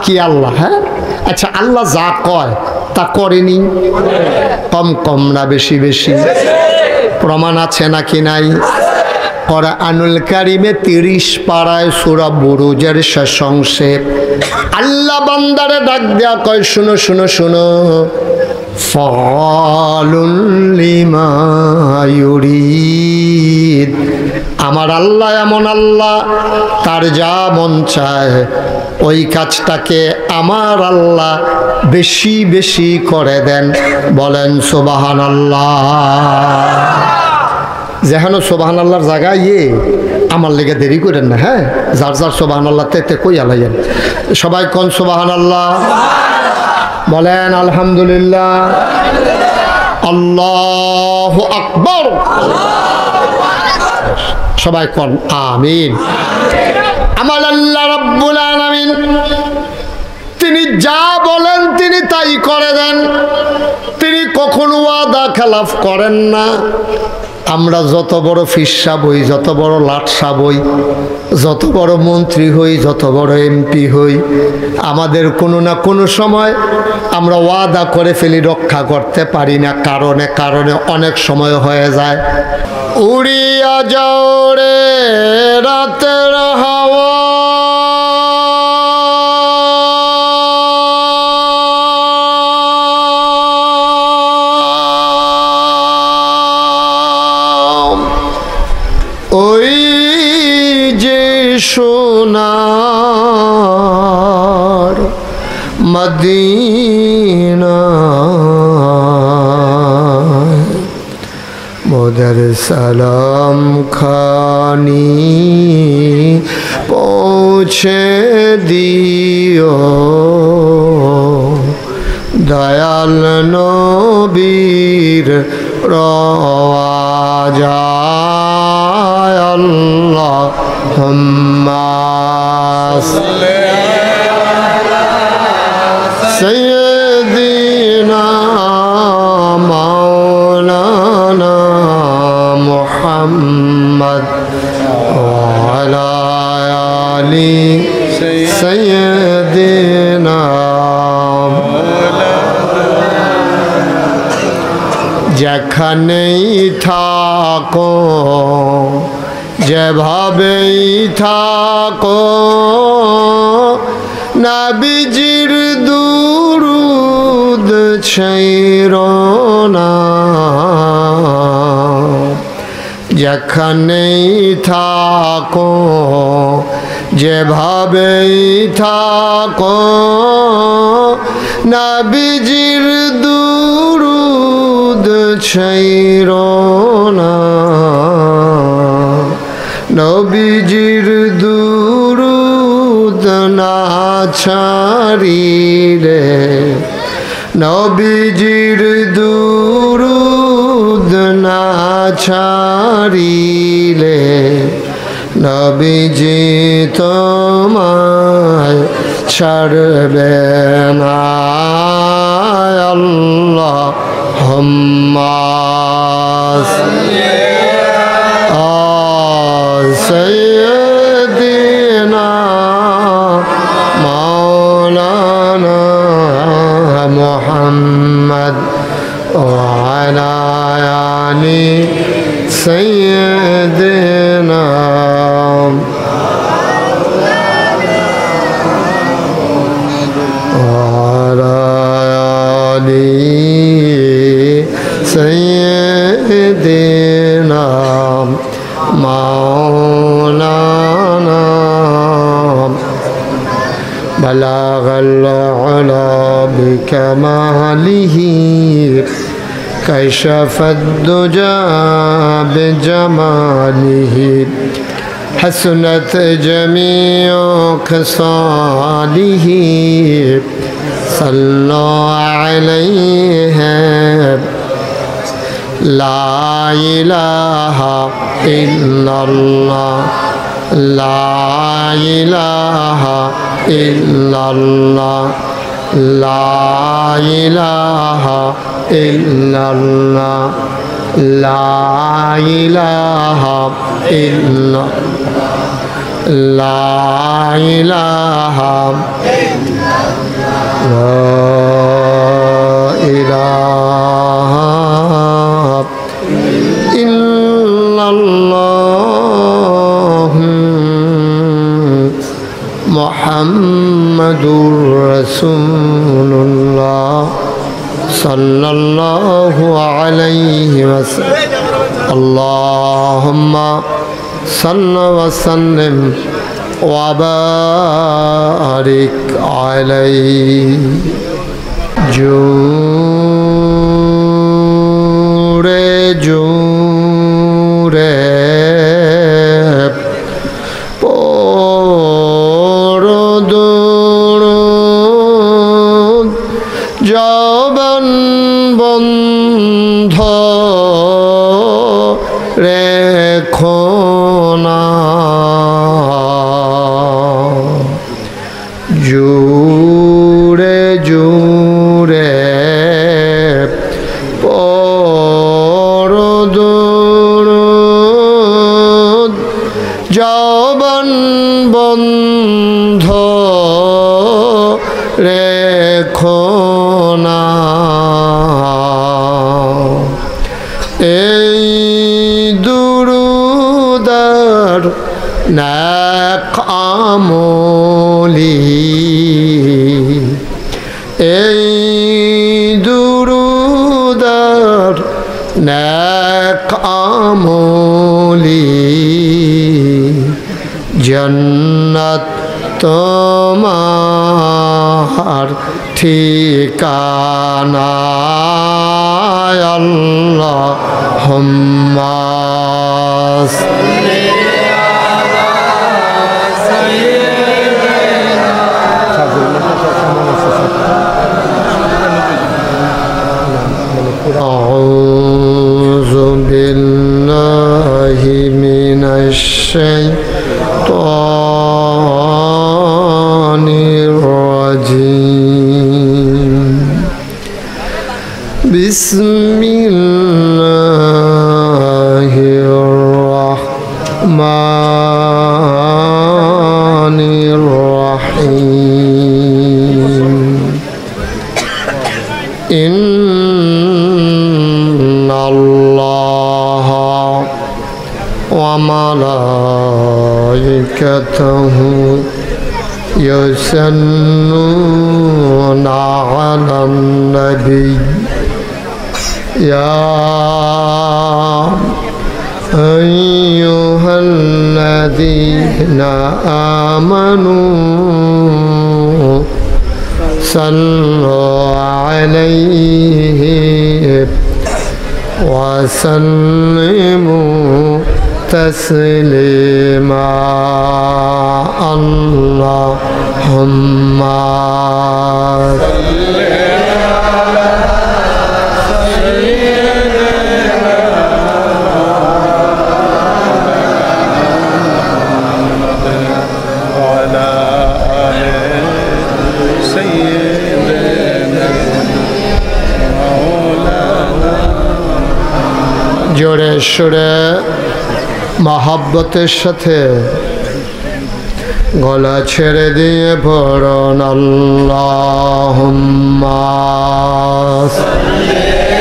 কি আল্লাহ? হ্যাঁ, আচ্ছা, আল্লাহ যা কয় তা করেনি? কম কম না বেশি বেশি? প্রমাণ আছে নাকি নাই? কোরআনুল কারিমে 30 পারায় সূরা বুরুজের শেষ অংশে আল্লাহ বান্দারে ডাক দেয়া কয়, শুনো শুনো শুনো, ফালুল লিমা ইউরিদ। আমার আল্লাহ এমন আল্লাহ, তার যা মন চায় ওই কাজটাকে আমার আল্লাহ বেশি বেশি করে দেন। বলেন সুবহানাল্লাহ। যেন সুবহানাল্লাহর জায়গায় আমার লেগে দেরি করেন না। হ্যাঁ, যার যার সুবহানাল্লাহ তে কই আলাইয়েন। সবাই কোন সুবহানাল্লাহ বলেন। আলহামদুলিল্লাহ, আল্লাহু আকবার। সবাই কোন আমিন। আমার আল্লাহ রাব্বুল আলামিন তিনি যা বলেন তিনি তাই করে দেন। তিনি কখনো ওয়াদা খেলাফ করেন না। আমরা যত বড় ফিরসা বই, যত বড় লাটসা বই, যত বড় মন্ত্রী হই, যত বড় এমপি হই, আমাদের কোনো না কোনো সময় আমরা ওয়াদা করে ফেলি, রক্ষা করতে পারি না। কারণে কারণে অনেক সময় হয়ে যায়। উড়িয়া যাও রে রাতের হাওয়া, ওই যে সোনার মদিনা, মোদের সালাম খানি পৌঁছে দিও, দয়াল নবীর রওজা। আল্লাহুম্মা সাল্লি আলা সাইয়্যিদিনা মাওলানা মুহাম্মদ ওয়া আলা আলি সাইয়্যিদিনা। যেখানেই থাকো, যেভাবেই থাকো, নবীজির দুরূদ ছাইরো না। যেখানেই থাকো, যেভাবেই থাকো, নবীজির দুরূদ ছাইরো না। নবীজির দুরূদ না ছাড়িলে, নবীজির দুরূদ না ছাড়িলে, নবীজি তোমায় ছাড়বে না। আল্লাহুম্মা সাইয়্যিদিনা মাওলানা মুহাম্মদ ওয়া আলা আলি সাইয়্যিদিনা। سيدنا مولانا بلغ العلا بكماله كشف الدجى بجماله حسنت جميع خصاله صلوا عليه لا إله إلا الله لا إله إلا الله لا إله إلا الله لا إله إلا লা ইলাহা ইল্লাল্লাহ মুহাম্মাদুর রাসূলুল্লাহ সাল্লাল্লাহু আলাইহি ওয়াসাল্লাম আল্লাহুম্মা সাল্লি ওয়া সাল্লিম ওয়া বারিক আলাইহি জোরে জোরে জবান বন্ধ রেখো না জোরে জোরে পড়ো দুরূদ জবান বন্ধ রেখো না এই দুরূদার নেক আমলি এই দুরূদার নেক আমলি জান্নাত তোমার ঠিকানা আল্লাহুম্মা সাল্লি আলা সাইয়্যিদিনা আউযু বিল্লাহি মিনাশ শাইতানির রাজিম বিসমিল্লাহির রাহমানির রাহিম ইন্নাল্লাহা ওয়া মালাইকাতাহু ইউসাল্লুনা আলান নবী ইয়া আইয়ুহাল্লাযীনা আমানু সাল্লু আলাইহি ওয়া সাল্লিমু তাসলিমা আল্লাহুম্মা সাল্লি আলা সাইয়্যিদিনা ওয়া আলা আলি সাইয়্যিদিনা মাওলানা জোরে সুরে মহব্বতের সাথে গলা ছেড়ে দিয়ে পড়ুন আল্লাহুম্মা সাল্লি